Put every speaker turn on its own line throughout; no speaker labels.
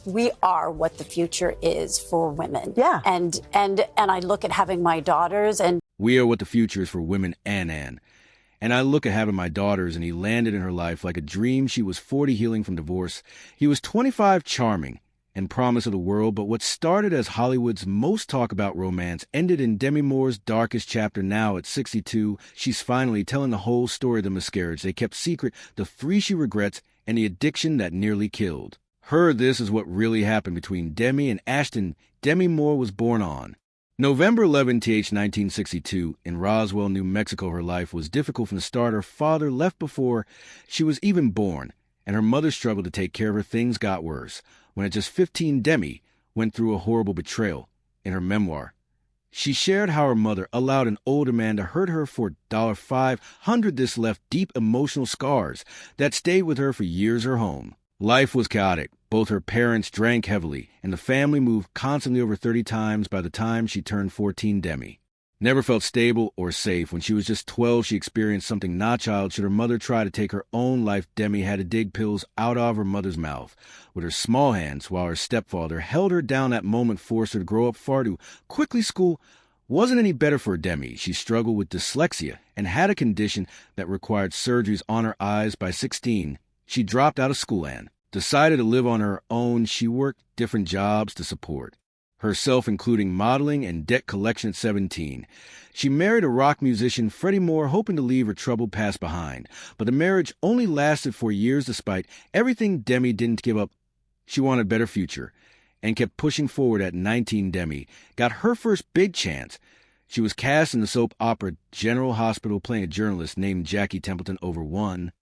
we are what the future is for women.
Yeah.
And I look at having my daughters and
We are what the future is for women and Anne. And I look at having my daughters, and he landed in her life like a dream. She was 40 healing from divorce. He was 25 charming and promise of the world, but what started as Hollywood's most talk about romance ended in Demi Moore's darkest chapter. Now at 62, she's finally telling the whole story of the miscarriage they kept secret, the 3 she regrets, and the addiction that nearly killed her. This is what really happened between Demi and Ashton. Demi Moore was born on November 11, 1962, in Roswell, New Mexico. Her life was difficult from the start. Her father left before she was even born, and her mother struggled to take care of her. Things got worse when at just 15, Demi went through a horrible betrayal. In her memoir, she shared how her mother allowed an older man to hurt her for $500. This left deep emotional scars that stayed with her for years. Her home life was chaotic. Both her parents drank heavily, and the family moved constantly over 30 times by the time she turned 14. Demi never felt stable or safe. When she was just 12, she experienced something not childish. Should her mother try to take her own life, Demi had to dig pills out of her mother's mouth with her small hands, while her stepfather held her down. That moment forced her to grow up far too quickly. School wasn't any better for Demi. She struggled with dyslexia and had a condition that required surgeries on her eyes. By 16, she dropped out of school and decided to live on her own. She worked different jobs to support herself, including modeling and debt collection. At 17, she married a rock musician, Freddie Moore, hoping to leave her troubled past behind. But the marriage only lasted for years. Despite everything, Demi didn't give up. She wanted a better future and kept pushing forward. At 19, Demi got her first big chance. She was cast in the soap opera General Hospital, playing a journalist named Jackie Templeton. Over 1,000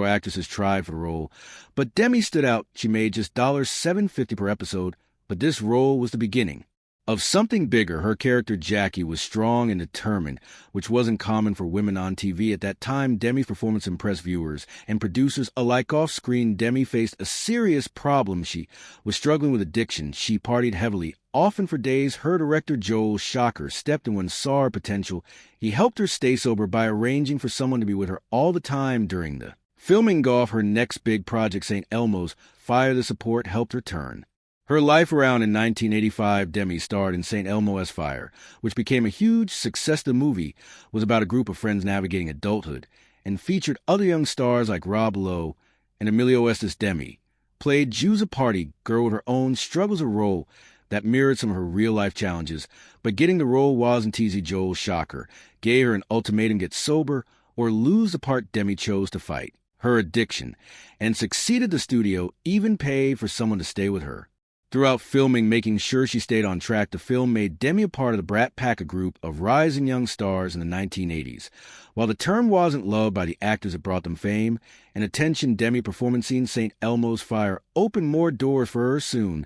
actresses tried for the role, but Demi stood out. She made just $7.50 per episode, but this role was the beginning of something bigger. Her character, Jackie, was strong and determined, which wasn't common for women on TV at that time. Demi's performance impressed viewers and producers alike. Off screen, Demi faced a serious problem. She was struggling with addiction. She partied heavily, often for days. Her director, Joel Shocker, stepped in when saw her potential. He helped her stay sober by arranging for someone to be with her all the time during the filming. Off her next big project, St. Elmo's Fire, the support helped her turn her life around. In 1985, Demi starred in St. Elmo's Fire, which became a huge success. The movie was about a group of friends navigating adulthood and featured other young stars like Rob Lowe and Emilio Estevez. Demi played Ju's, a party girl with her own struggles, a role that mirrored some of her real-life challenges. But getting the role wasn't easy. Joel Shocker gave her an ultimatum: get sober or lose the part. Demi chose to fight her addiction and succeeded. The studio even paid for someone to stay with her throughout filming, making sure she stayed on track. The film made Demi a part of the Brat Pack, a group of rising young stars in the 1980s. While the term wasn't loved by the actors that brought them fame and attention, Demi performance scene St. Elmo's Fire opened more doors for her. Soon,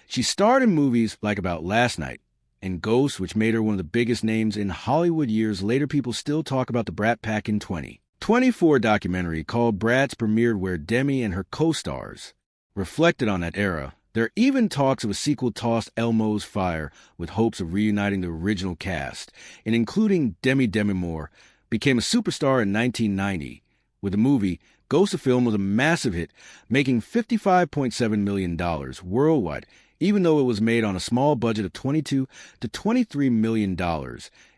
she starred in movies like About Last Night and Ghost, which made her one of the biggest names in Hollywood. Years later, people still talk about the Brat Pack. In 2024 documentary called Brats premiered, where Demi and her co-stars reflected on that era. There are even talks of a sequel tossed, Elmo's Fire, with hopes of reuniting the original cast and including Demi. Demi Moore became a superstar in 1990 with the movie Ghost. The film was a massive hit, making $55.7 million worldwide, even though it was made on a small budget of $22 to $23 million.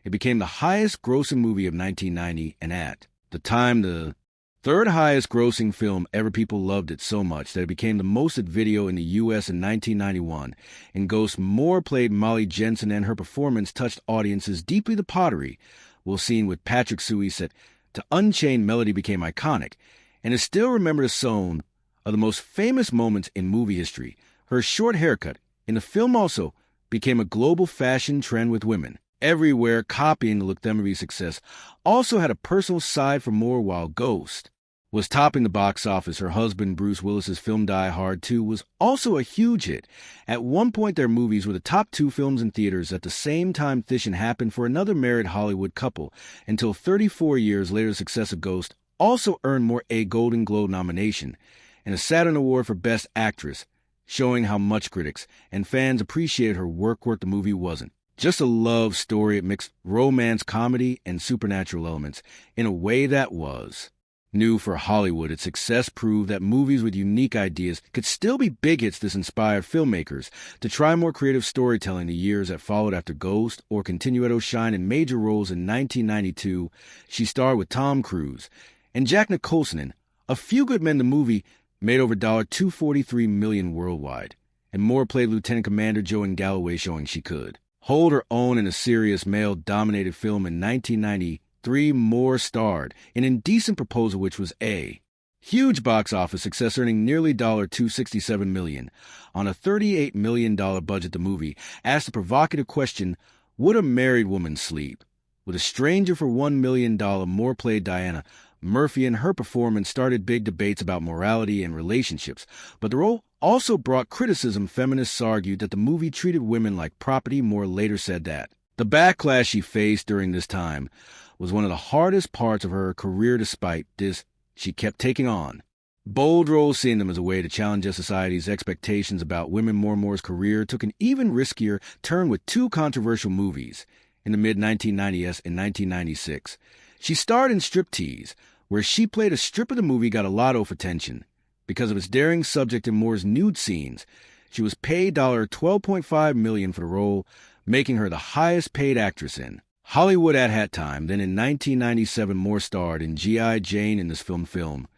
It became the highest grossing movie of 1990 and at the time the third highest grossing film ever. People loved it so much that it became the most hit video in the U.S. in 1991. In Ghost, Moore played Molly Jensen, and her performance touched audiences deeply. The pottery was seen with Patrick Swayze set to Unchained Melody became iconic and is still remembered as some of the most famous moments in movie history. Her short haircut in the film also became a global fashion trend, with women everywhere copying the look. Demi's success also had a personal side for Moore. While Ghost was topping the box office, her husband Bruce Willis's film Die Hard 2 was also a huge hit. At one point, their movies were the top 2 films in theaters. At the same time, Thishan happened for another married Hollywood couple until 34 years later. The success of Ghost also earned Moore a Golden Globe nomination and a Saturn Award for Best Actress, showing how much critics and fans appreciated her work. The movie wasn't just a love story. It mixed romance, comedy, and supernatural elements in a way that was New for Hollywood, its success proved that movies with unique ideas could still be big hits. This inspired filmmakers to try more creative storytelling the years that followed after Ghost or continue to shine in major roles. In 1992, she starred with Tom Cruise and Jack Nicholson in A Few Good Men. The movie made over $243 million worldwide, and Moore played Lieutenant Commander Joe in Galloway, showing she could hold her own in a serious male-dominated film. In 1993, Moore starred in Indecent Proposal, which was a huge box office success, earning nearly $267 million on a $38 million budget. The movie asked the provocative question, would a married woman sleep with a stranger for $1 million? Moore played Diana Murphy, and her performance started big debates about morality and relationships, but the role also brought criticism. Feminists argued that the movie treated women like property. Moore later said that the backlash she faced during this time was one of the hardest parts of her career. Despite this, she kept taking on bold roles, seeing them as a way to challenge society's expectations about women. Moore's career took an even riskier turn with two controversial movies. In the mid-1990s and 1996, she starred in Striptease, where she played a stripper. The movie got a lot of attention because of its daring subject and Moore's nude scenes. She was paid $12.5 million for the role, making her the highest-paid actress in Hollywood at that time. Then in 1997, Moore starred in G.I. Jane. In this film,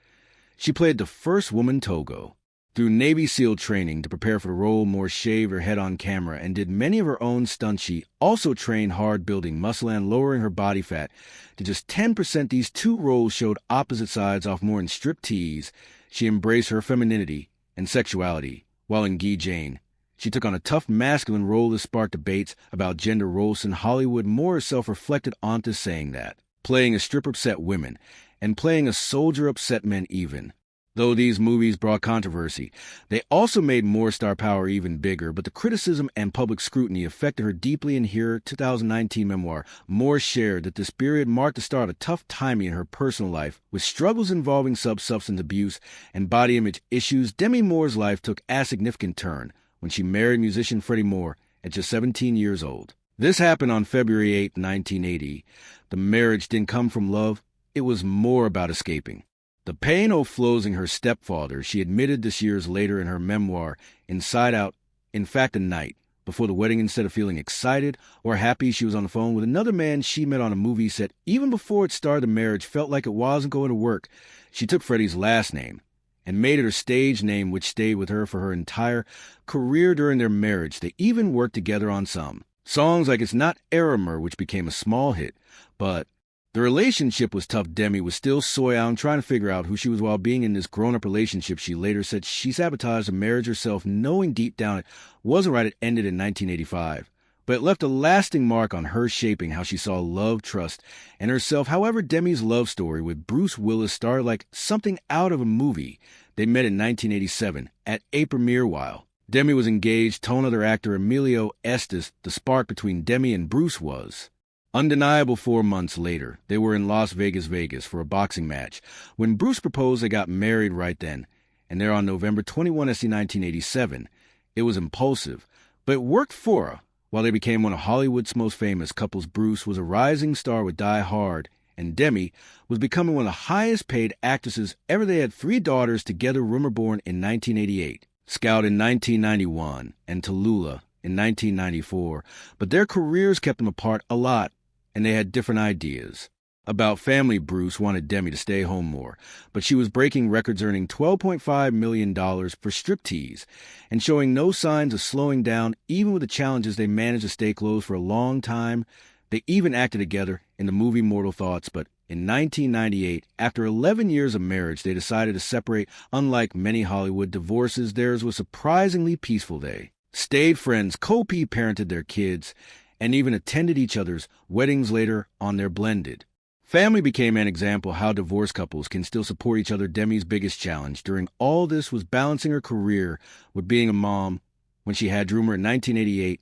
she played the first woman Togo. Through Navy SEAL training to prepare for the role, Moore shaved her head on camera and did many of her own stunts. She also trained hard, building muscle and lowering her body fat to just 10%. These two roles showed opposite sides off. Moore in Striptease, she embraced her femininity and sexuality, while in G.I. Jane, she took on a tough masculine role that sparked debates about gender roles in Hollywood. Moore herself reflected onto saying that playing a stripper upset women and playing a soldier upset men. Even though these movies brought controversy, they also made Moore's star power even bigger, but the criticism and public scrutiny affected her deeply. In her 2019 memoir, Moore shared that this period marked the start of tough timing in her personal life, with struggles involving substance abuse and body image issues. Demi Moore's life took a significant turn when she married musician Freddie Moore at just 17 years old. This happened on February 8, 1980. The marriage didn't come from love. It was more about escaping the pain of losing her stepfather. She admitted this years later in her memoir, Inside Out. In fact, the night before the wedding, instead of feeling excited or happy, she was on the phone with another man she met on a movie set. Even before it started, the marriage felt like it wasn't going to work. She took Freddie's last name and made it her stage name, which stayed with her for her entire career. During their marriage, they even worked together on some songs like It's Not Arimer, which became a small hit. But the relationship was tough. Demi was still soy-out, trying to figure out who she was while being in this grown-up relationship. She later said she sabotaged the marriage herself, knowing deep down it wasn't right. It ended in 1985. But it left a lasting mark on her, shaping how she saw love, trust, and herself. However, Demi's love story with Bruce Willis started like something out of a movie. They met in 1987 at a premiere. While Demi was engaged to another actor, Emilio Estes, the spark between Demi and Bruce was undeniable. 4 months later, they were in Las Vegas for a boxing match. When Bruce proposed, they got married right then, and there on November 21, 1987. It was impulsive, but it worked for her. While they became one of Hollywood's most famous couples, Bruce was a rising star with Die Hard, and Demi was becoming one of the highest-paid actresses ever. They had 3 daughters together, Rumor born in 1988, Scout in 1991, and Tallulah in 1994. But their careers kept them apart a lot, and they had different ideas about family. Bruce wanted Demi to stay home more, but she was breaking records, earning $12.5 million for Striptease and showing no signs of slowing down. Even with the challenges, they managed to stay close for a long time. They even acted together in the movie Mortal Thoughts, but in 1998, after 11 years of marriage, they decided to separate. Unlike many Hollywood divorces, theirs was surprisingly peaceful. They stayed friends, co-parented their kids, and even attended each other's weddings later on. Their blended family became an example of how divorced couples can still support each other. Demi's biggest challenge during all this was balancing her career with being a mom. When she had Droomer in 1988,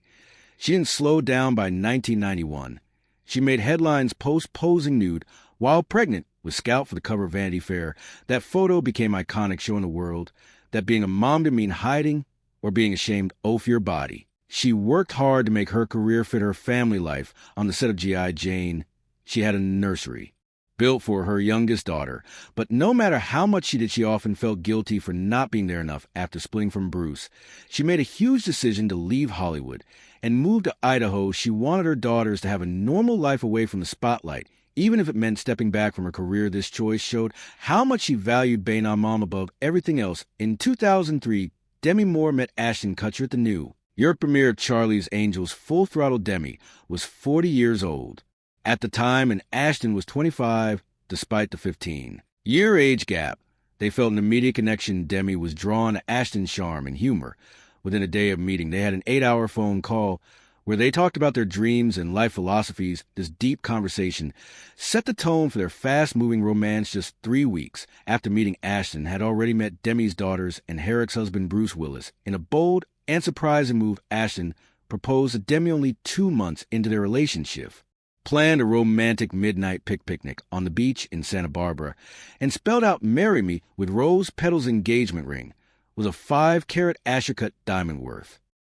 she didn't slow down. By 1991, she made headlines posing nude while pregnant with Scout for the cover of Vanity Fair. That photo became iconic, showing the world that being a mom didn't mean hiding or being ashamed of your body. She worked hard to make her career fit her family life. On the set of G.I. Jane, she had a nursery built for her youngest daughter. But no matter how much she did, she often felt guilty for not being there enough after splitting from Bruce. She made a huge decision to leave Hollywood and move to Idaho. She wanted her daughters to have a normal life away from the spotlight. Even if it meant stepping back from her career, this choice showed how much she valued being a mom above everything else. In 2003, Demi Moore met Ashton Kutcher at the New York premiere of Charlie's Angels. Full Throttle Demi was 40 years old at the time, and Ashton was 25, despite the 15-year age gap. They felt an immediate connection. Demi was drawn to Ashton's charm and humor. Within a day of meeting, they had an 8-hour phone call where they talked about their dreams and life philosophies. This deep conversation set the tone for their fast-moving romance. Just 3 weeks after meeting, Ashton had already met Demi's daughters and Herrick's husband, Bruce Willis. In a bold and surprising move, Ashton proposed to Demi only 2 months into their relationship, planned a romantic midnight picnic on the beach in Santa Barbara, and spelled out "Marry Me" with rose petals engagement ring with a 5-carat Asher-cut diamond worth.